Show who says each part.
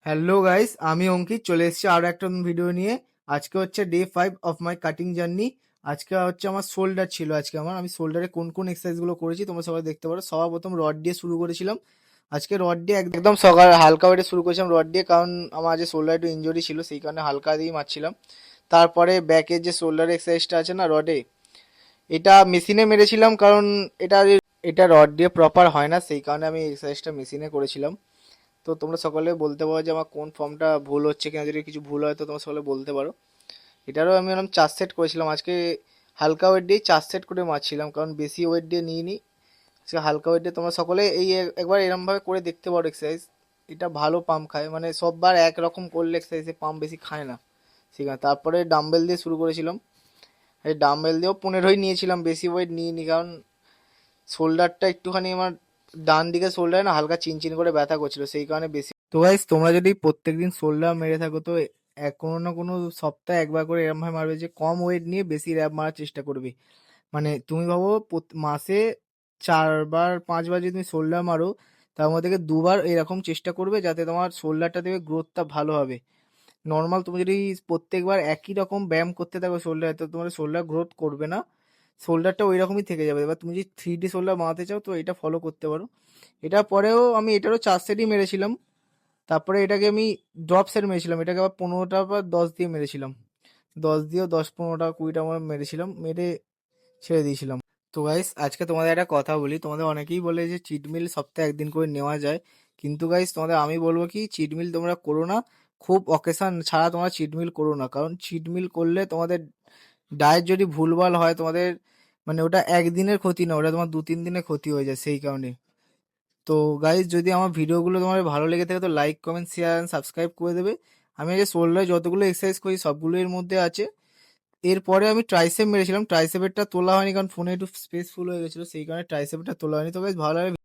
Speaker 1: Hello guys, আমি অঙ্কিত চলে এসেছি আরো একটা ভিডিও নিয়ে। আজকে হচ্ছে day 5 of my cutting journey. আজকে হচ্ছে আমার শোল্ডার ছিল। আজকে আমি শোল্ডারে কোন কোন এক্সারসাইজ গুলো করেছি তোমরা সবাই দেখতে পারো। সবার প্রথম রড দিয়ে শুরু করেছিলাম। আজকে রড দিয়ে একদম সকাল হালকা ওয়েটে শুরু করেছিলাম রড দিয়ে, কারণ আমার আজ শোল্ডার একটু ইনজুরি ছিল, সেই কারণে হালকা দিয়ে মারছিলাম। তারপরে ব্যাকের যে শোল্ডার এক্সারসাইজটা আছে না রডে, এটা মেশিনে মেরেছিলাম, কারণ এটা এটা রড দিয়ে প্রপার হয় না, সেই কারণে আমি এক্সারসাইজটা মেশিনে করেছিলাম। তো তোমরা সকলে বলতে পারো যে আমার কোন ফর্মটা ভুল হচ্ছে কিনা, যদি কিছু ভুল হয় তো তোমরা সকলে বলতে পারো। এটারও আমি 4 সেট করেছিলাম আজকে। হালকা ওয়েট দিয়ে 4 সেট করে মারছিলাম, কারণ বেশি ওয়েট দিয়ে নিইনি। আজকে হালকা ওয়েট দিয়ে তোমরা সকলে এই একবার এরমভাবে করে দেখতে পারো এক্সারসাইজ। এটা ভালো পাম্প খায়, মানে সববার একরকম করলে এক্সারসাইজে পাম্প বেশি খায় না, ঠিক আছে। তারপরে ডাম্বেল দিয়ে শুরু করেছিলাম। এই ডাম্বেল দিয়েও 15ই নিয়েছিলাম, বেশি ওয়েট নিইনি, কারণ শোল্ডারটা একটুখানি আমার ডান দিকে শোল্ডারে না হালকা চিনচিন করে ব্যথা করছিল, সেই কারণে বেশি। তো গাইস, তোমরা যদি প্রত্যেকদিন শোল্ডার মেরে থাকো তো কোনো না কোনো সপ্তাহে একবার করে এরম ভাবে মারবে যে কম ওয়েট নিয়ে বেশি র্যাপ মারার চেষ্টা করবে। মানে তুমি ভাবো মাসে 4 বার 5 বার যদি তুমি শোল্ডার মারো, তার মধ্যে থেকে 2 বার এরকম চেষ্টা করবে যাতে তোমার শোল্ডারটা দেবে গ্রোথটা ভালো হবে। নর্মাল তুমি যদি প্রত্যেকবার একই রকম ব্যায়াম করতে থাকো শোল্ডারে, তো তোমার শোল্ডার গ্রোথ করবে না, শোল্ডারটা ওই রকমই থেকে যাবে। এবার তুমি যদি 3D শোল্ডার বানাতে চাও তো এটা ফলো করতে পারো। এটা পরেও আমি এটারও 4 সেটই মেরেছিলাম। তারপরে এটাকে আমি ড্রপ সেট মেরেছিলাম, এটাকে আবার 15টা বা 10 দিয়ে মেরেছিলাম। 10 দিয়েও 10 15টা 20টা মেরেছিলাম, মেরে ছেড়ে দিয়েছিলাম। তো গাইস, আজকে তোমাদের একটা কথা বলি। তোমাদের অনেকেই বলে যে চিট মিল সপ্তাহে একদিন করে নেওয়া যায়, কিন্তু গাইস তোমাদের আমি বলবো কি চিট মিল তোমরা করো না। খুব অকেশন ছাড়া তোমরা চিট মিল করো না, কারণ চিট মিল করলে তোমাদের ডায়েট যদি ভুলভাল হয় তোমাদের, মানে ওটা একদিনের ক্ষতি না, ওটা তোমার 2 3 দিনের ক্ষতি হয়ে যায়, সেই কারণে। তো গাইজ, যদি আমার ভিডিওগুলো তোমার ভালো লেগে থাকে তো like comment share and subscribe করে দেবে। আমি এই যে শোল্ডারে যতগুলো এক্সারসাইজ করি সবগুলো এর মধ্যে আছে। এরপরে আমি ট্রাইসেপ মেরেছিলাম, ট্রাইসেপেরটা তোলা হয়নি কারণ ফোনে একটু স্পেস ফুল হয়ে গেছিলো, সেই কারণে ট্রাইসেপেরটা তোলা হয়নি। তো গাইজ, ভালো লাগে।